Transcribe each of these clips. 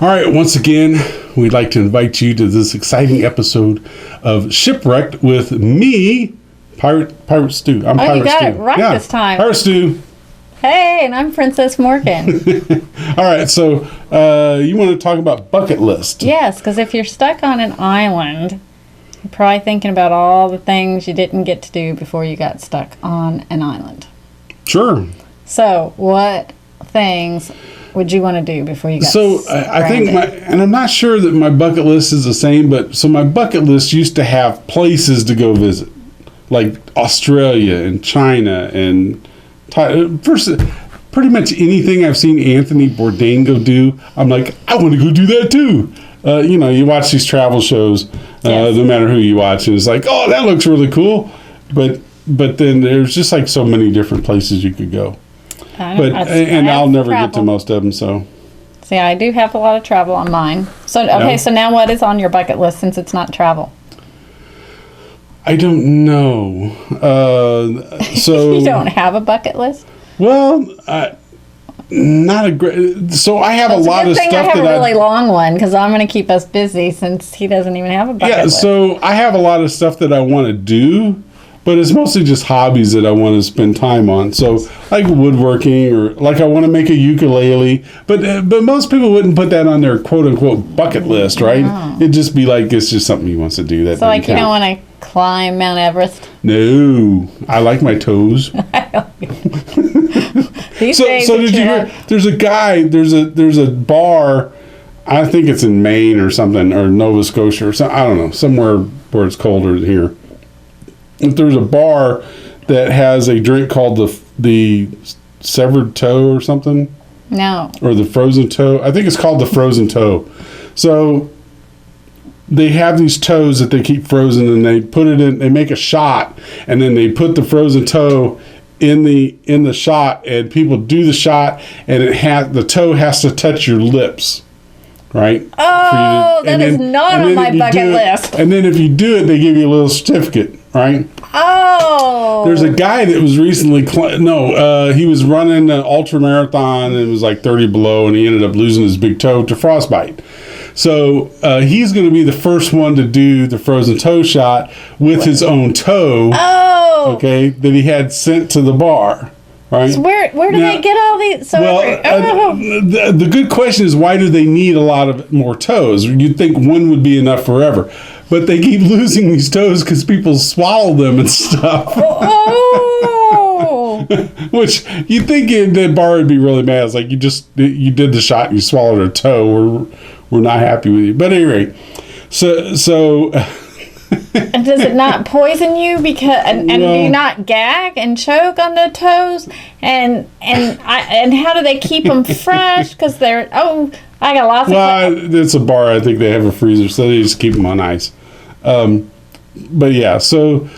All right, once again, we'd like to invite you to this exciting episode of Shipwrecked with me, Pirate Stu. I'm Pirate Stu. You got it right this time. Pirate Stu. Hey, and I'm Princess Morgan. All right, so you want to talk about bucket list? Yes, because if you're stuck on an island, you're probably thinking about all the things you didn't get to do before you got stuck on an island. Sure. So, what things would you want to do before you got I think and I'm not sure that my bucket list is the same, but so my bucket list used to have places to go visit, like Australia and China and pretty much anything I've seen Anthony Bourdain go do, I'm like, I want to go do that too. You watch these travel shows, yes. No matter who you watch, and it's like, oh, that looks really cool, but then there's just like so many different places you could go. I'll never get to most of them. So, see, I do have a lot of travel on mine. So, okay, yeah. So now what is on your bucket list since it's not travel? I don't know. So you don't have a bucket list? Well, not a great. So I have a lot of stuff that I have a really long one because I'm going to keep us busy since he doesn't even have a bucket list. Yeah, so I have a lot of stuff that I want to do. But it's mostly just hobbies that I want to spend time on. So like woodworking or like I want to make a ukulele. But most people wouldn't put that on their quote unquote bucket list, right? No. It'd just be like it's just something he wants to do. That so like you don't want to climb Mount Everest? No, I like my toes. These days so did you hear? There's a bar. I think it's in Maine or something, or Nova Scotia or something. I don't know, somewhere where it's colder than here. If there's a bar that has a drink called the severed toe or something. No. Or the frozen toe. I think it's called the frozen toe. So they have these toes that they keep frozen, and they put it in. They make a shot, and then they put the frozen toe in the shot, and people do the shot, and the toe has to touch your lips. Right? Oh, that is not on my bucket list. And then if you do it, they give you a little certificate, right? Oh. There's a guy that was recently, he was running an ultra marathon and it was like 30 below, and he ended up losing his big toe to frostbite. So he's going to be the first one to do the frozen toe shot with his own toe. Oh. Okay, that he had sent to the bar. Right. So where do they get all these? So the good question is, why do they need a lot of more toes? You'd think one would be enough forever, but they keep losing these toes because people swallow them and stuff. Oh. Which you'd think the bar would be really mad. It's like you did the shot and you swallowed a toe. We're not happy with you. But anyway, so. And does it not poison you and do you not gag and choke on the toes? And how do they keep them fresh? Because I got lots of. Well, it's a bar. I think they have a freezer, so they just keep them on ice. But yeah, so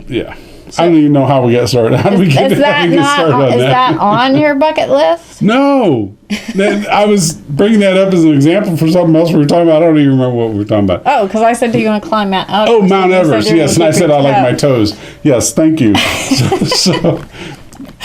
yeah. I don't even know how we got started. How did we get started on that? Is that on your bucket list? No. I was bringing that up as an example for something else we were talking about. I don't even remember what we were talking about. Oh, because I said, do you want to climb Mount Everest? Oh, Mount Everest, yes. And I said I like my toes. Yes, thank you.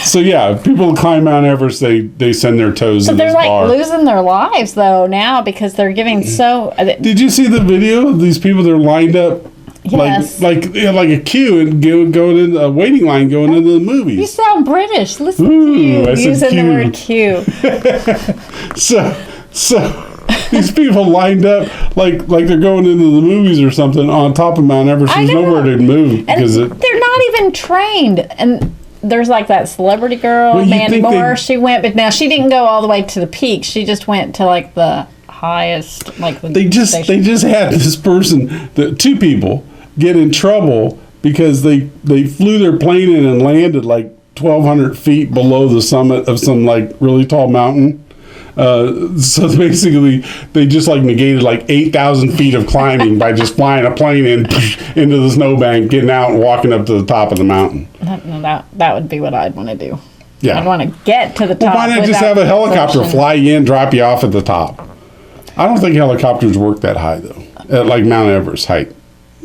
So yeah, people climb Mount Everest, they send their toes in this bar. But they're losing their lives, though, now because they're giving so... Did you see the video of these people that are lined up? Yes. Like a queue and going in a waiting line going into the movies. You sound British. Listen to you using the word queue. So these people lined up like they're going into the movies or something on top of Mount Everest. There's nowhere to move because they're not even trained. And there's like that celebrity girl, Mandy Moore. She went, but now she didn't go all the way to the peak. She just went to like the highest, like the they just had this person, two people, get in trouble because they flew their plane in and landed like 1,200 feet below the summit of some like really tall mountain. So basically, they just like negated like 8,000 feet of climbing by just flying a plane into the snowbank, getting out and walking up to the top of the mountain. That would be what I'd want to do. Yeah, I'd want to get to the top. Well, why not just have a helicopter fly you in, drop you off at the top? I don't think helicopters work that high though, at like Mount Everest height.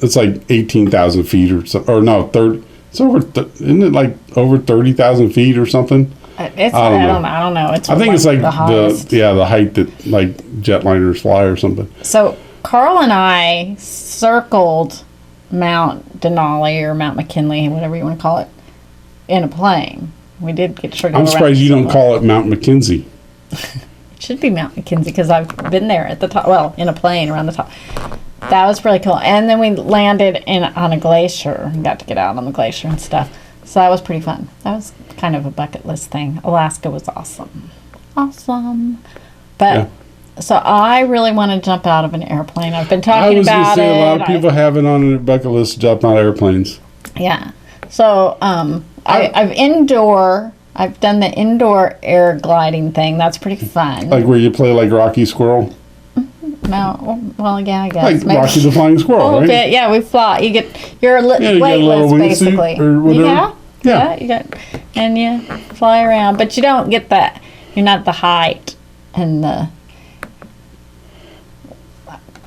It's like 18,000 feet or no, 30. It's over. Isn't it like over 30,000 feet or something? I don't know. It's I think it's like the highest. the height that like jetliners fly or something. So Carl and I circled Mount Denali or Mount McKinley, whatever you want to call it, in a plane. We did get to go around. I'm surprised you don't call it Mount McKinsey. It should be Mount McKinsey because I've been there at the top. Well, in a plane around the top. That was really cool. And then we landed on a glacier and got to get out on the glacier and stuff. So that was pretty fun. That was kind of a bucket list thing. Alaska was awesome. Awesome. But so I really want to jump out of an airplane. I've been talking about it. I was going to say, a lot of people have it on their bucket list to jump out of airplanes. Yeah. So I've done the indoor air gliding thing. That's pretty fun. Like where you play like Rocky Squirrel? No, well, yeah, I guess. Like Rocky the Flying Squirrel, right? Okay, yeah, we fly. You're weightless, basically. Or whatever. Yeah, you got, and you fly around, but you don't get that. You're not the height and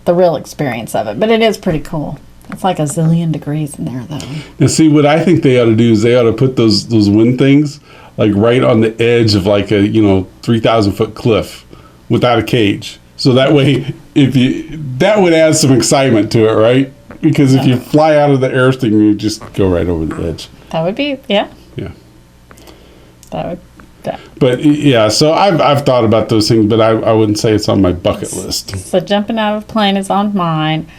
the real experience of it, but it is pretty cool. It's like a zillion degrees in there, though. Now, see, what I think they ought to do is they ought to put those wind things like right on the edge of like a 3,000-foot cliff without a cage. So that way, that would add some excitement to it, right? Because if you fly out of the air thing, you just go right over the edge. That would be, yeah. Yeah. That would. Yeah. But yeah, so I've thought about those things, but I wouldn't say it's on my bucket list. So jumping out of a plane is on mine.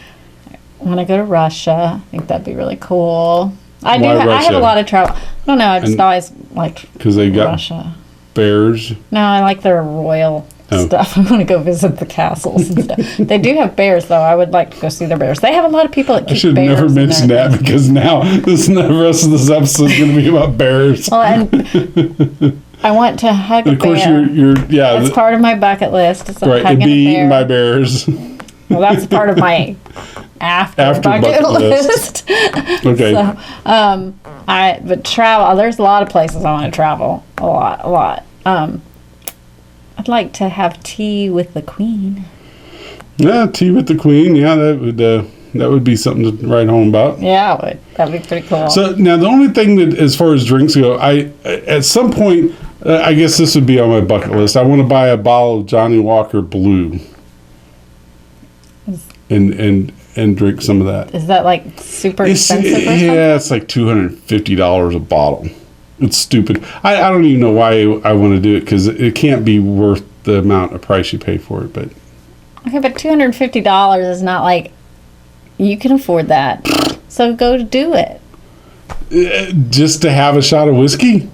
I want to go to Russia. I think that'd be really cool. I have a lot of travel. I don't know. I just always liked because they got Russia. Bears. No, I like their royal stuff. I want to go visit the castles and stuff. They do have bears, though. I would like to go see their bears. They have a lot of people that keep bears. I should have never mentioned that because now the rest of this episode is going to be about bears. Well, and I want to hug a bear. Of course, that's part of my bucket list. Is right, and be eaten by bears. Well, that's part of my after bucket list. Okay. So, but travel. There's a lot of places I want to travel. A lot. I'd like to have tea with the Queen. Yeah, tea with the Queen. Yeah, that would be something to write home about. Yeah, it would. That'd be pretty cool. So now the only thing that, as far as drinks go, I at some point, I guess this would be on my bucket list. I want to buy a bottle of Johnny Walker Blue. And drink some of that. Is that like super expensive or something? Yeah, it's like $250 a bottle. It's stupid. I don't even know why I want to do it because it can't be worth the amount of price you pay for it. But okay, but $250 is not like you can afford that. So go do it. Just to have a shot of whiskey?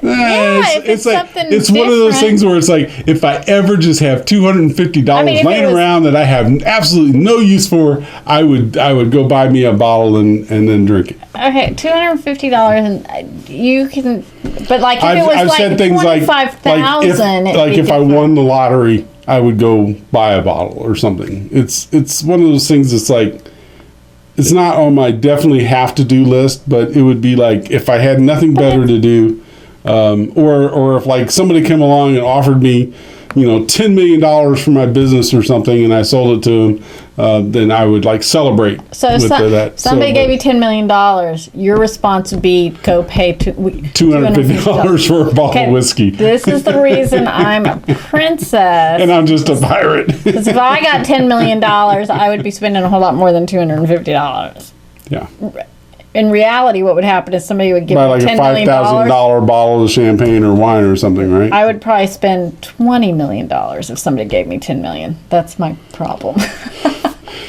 Yeah, it's like it's one of those things where it's like if I ever just have $250 laying around that I have absolutely no use for, I would go buy me a bottle and then drink it. Okay, $250 and you can, but like if it was I've like said things $25,000, like if I won the lottery, I would go buy a bottle or something. It's one of those things that's like. It's not on my definitely have to do list, but it would be like if I had nothing better to do. Or if like somebody came along and offered me, $10 million for my business or something, and I sold it to them, then I would like celebrate. So somebody gave you $10 million, your response would be go pay $250 for a bottle of whiskey. This is the reason I'm a princess, and I'm just a pirate. Because if I got $10 million, I would be spending a whole lot more than $250. Yeah. In reality, what would happen is somebody would give me like $10 million. Buy like a $5,000 bottle of champagne or wine or something, right? I would probably spend $20 million if somebody gave me $10 million. That's my problem.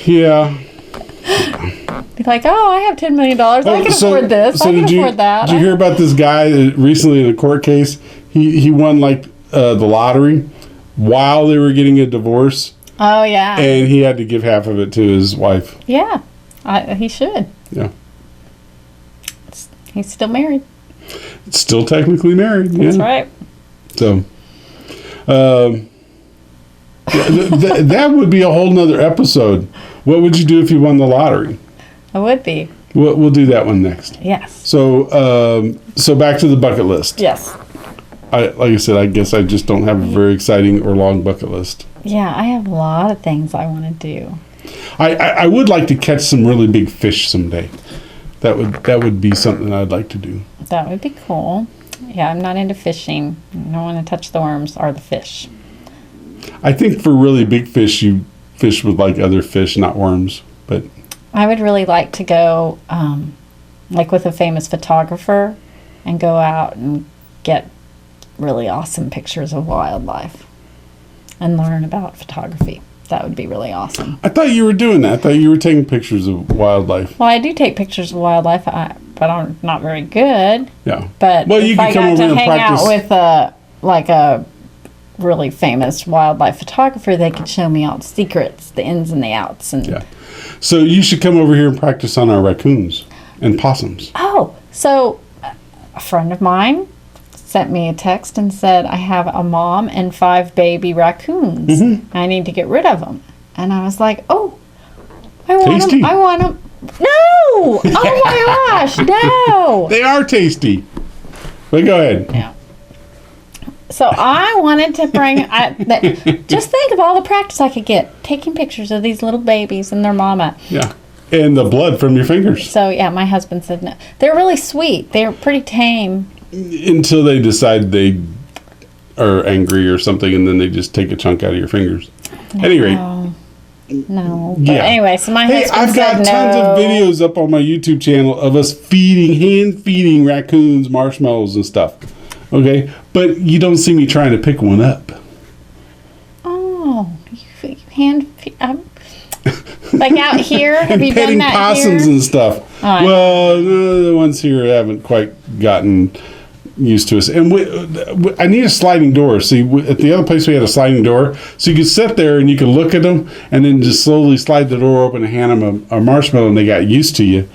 Yeah. Be like, I have $10 million. I can afford this. I can afford that. Did you hear about this guy recently in a court case? He won like the lottery while they were getting a divorce. Oh, yeah. And he had to give half of it to his wife. Yeah. He should. Yeah. He's still married. Still technically married. That's right. So, that would be a whole nother episode. What would you do if you won the lottery? I would be. We'll do that one next. Yes. So, so back to the bucket list. Yes. Like I said, I guess I just don't have a very exciting or long bucket list. Yeah, I have a lot of things I want to do. I would like to catch some really big fish someday. That would be something I'd like to do. That would be cool. Yeah, I'm not into fishing. I don't want to touch the worms or the fish. I think for really big fish, you fish with like other fish, not worms. But I would really like to go, like with a famous photographer, and go out and get really awesome pictures of wildlife and learn about photography. That would be really awesome. I thought you were doing that. I thought you were taking pictures of wildlife. Well, I do take pictures of wildlife, but I'm not very good. Yeah. But well, you if can I come got over to and hang practice. out with a really famous wildlife photographer, they could show me all the secrets, the ins and the outs. And Yeah. So you should come over here and practice on our raccoons and possums. Oh, so a friend of mine sent me a text and said, I have a mom and 5 baby raccoons. Mm-hmm. I need to get rid of them. And I was like, oh, I want Tasty. them. I want them. No! Oh my gosh, no! They are tasty. But go ahead. Yeah. So I wanted to bring, just think of all the practice I could get taking pictures of these little babies and their mama. Yeah. And the blood from your fingers. So yeah, my husband said no. They're really sweet. They're pretty tame. Until they decide they are angry or something, and then they just take a chunk out of your fingers. At any rate. No. But Yeah. anyway, so my Hey, husband I've got said tons no. of videos up on my YouTube channel of us hand feeding raccoons marshmallows and stuff. Okay? But you don't see me trying to pick one up. Oh, you hand like out here? Have And you done petting that possums here? and stuff. I Well, no, the ones here haven't quite gotten used to us. And I need a sliding door. See, at the other place we had a sliding door, so you could sit there and you could look at them, and then just slowly slide the door open and hand them a marshmallow, and they got used to you.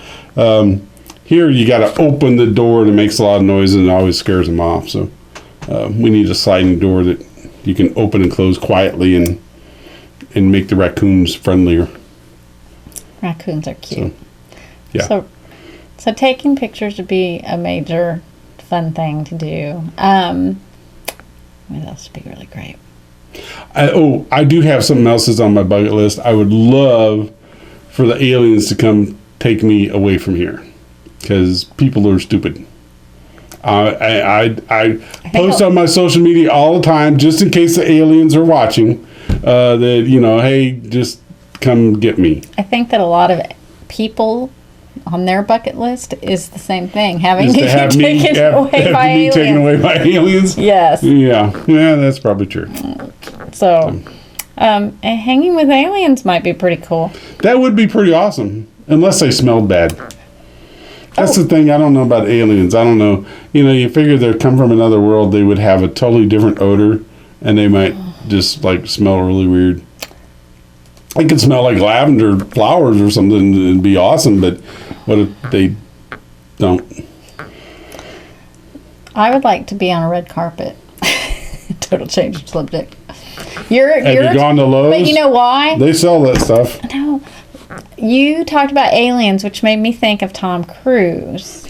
Here, you got to open the door, and it makes a lot of noise, and it always scares them off. So we need a sliding door that you can open and close quietly and make the raccoons friendlier. Raccoons are cute. Yeah. So taking pictures would be a major fun thing to do. What else would be really great? I do have something else that's on my bucket list. I would love for the aliens to come take me away from here, because people are stupid. I post on my social media all the time, just in case the aliens are watching, that, hey, just come get me. I think that a lot of people on their bucket list is the same thing, having Just to to have be me, taken have, away have by me aliens. taken away by aliens. Yes. Yeah, that's probably true. So, and hanging with aliens might be pretty cool. That would be pretty awesome, unless they smelled bad. That's the thing. I don't know about aliens. I don't know. You figure they come from another world, they would have a totally different odor, and they might just like smell really weird. It could smell like lavender flowers or something and be awesome, but what if they don't? I would like to be on a red carpet. Total change of subject. Have you gone to Lowe's? But you know why? They sell that stuff. No. You talked about aliens, which made me think of Tom Cruise.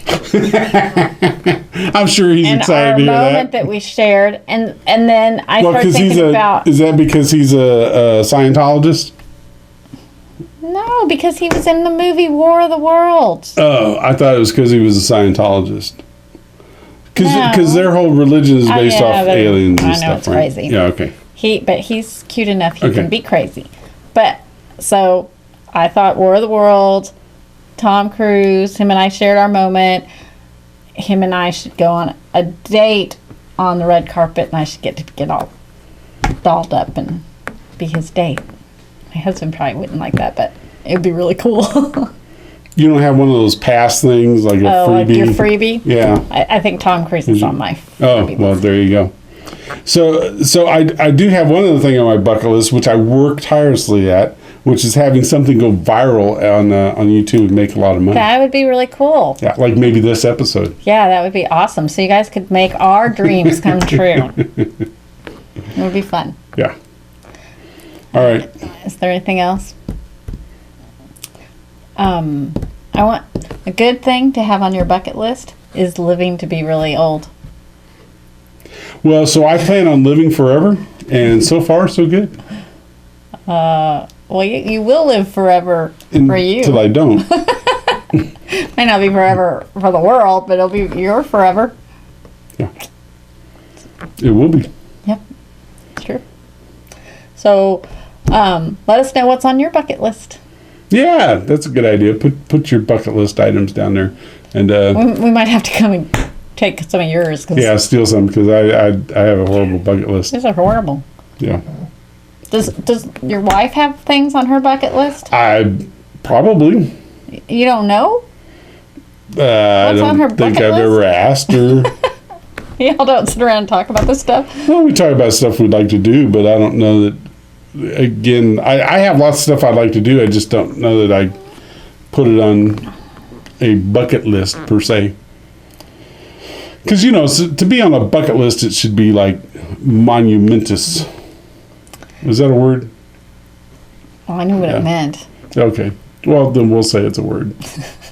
I'm sure he's And excited our to hear moment that we shared. And then I started 'cause thinking about... Is that because he's a Scientologist? No, because he was in the movie War of the Worlds. Oh, I thought it was because he was a Scientologist. Because No. their whole religion is based off but aliens and I know, stuff, it's right? crazy. Yeah, okay. But he's cute enough. He Okay. can be crazy. But so I thought War of the Worlds, Tom Cruise, him and I shared our moment. Him and I should go on a date on the red carpet, and I should get all dolled up and be his date. My husband probably wouldn't like that, but it would be really cool. You don't have one of those pass things like a freebie? Like your freebie? Yeah. I think Tom Cruise is on my Oh, freebie well, list. there you go. So I do have one other thing on my bucket list, which I work tirelessly at, which is having something go viral on YouTube and make a lot of money. That would be really cool. Yeah, like maybe this episode. Yeah, that would be awesome. So you guys could make our dreams come true. It would be fun. Yeah. All right. Is there anything else? I want a good thing to have on your bucket list is living to be really old. Well, so I plan on living forever, and so far, so good. Well, you will live forever for you. Until I don't. Might not be forever for the world, but it'll be your forever. Yeah. It will be. Yep. It's true. So, let us know what's on your bucket list. Yeah, that's a good idea. Put your bucket list items down there, and we might have to come and take some of yours. Yeah, steal some because I have a horrible bucket list. These are horrible. Yeah. Does your wife have things on her bucket list? I probably. You don't know? I don't think I've ever asked her. Y'all don't sit around and talk about this stuff? Well, we talk about stuff we'd like to do, but I don't know that. Again, I have lots of stuff I'd like to do. I just don't know that I put it on a bucket list per se. Because, to be on a bucket list, it should be like monumentous. Is that a word? Well, I knew what it meant. Okay. Well, then we'll say it's a word.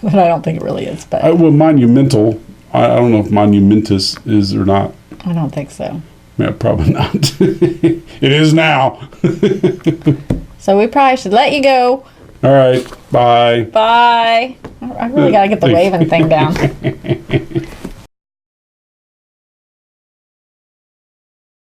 But I don't think it really is. But well, monumental. I don't know if monumentous is or not. I don't think so. Yeah, probably not. It is now. So we probably should let you go. All right. Bye. Bye. I really got to get the waving thing down.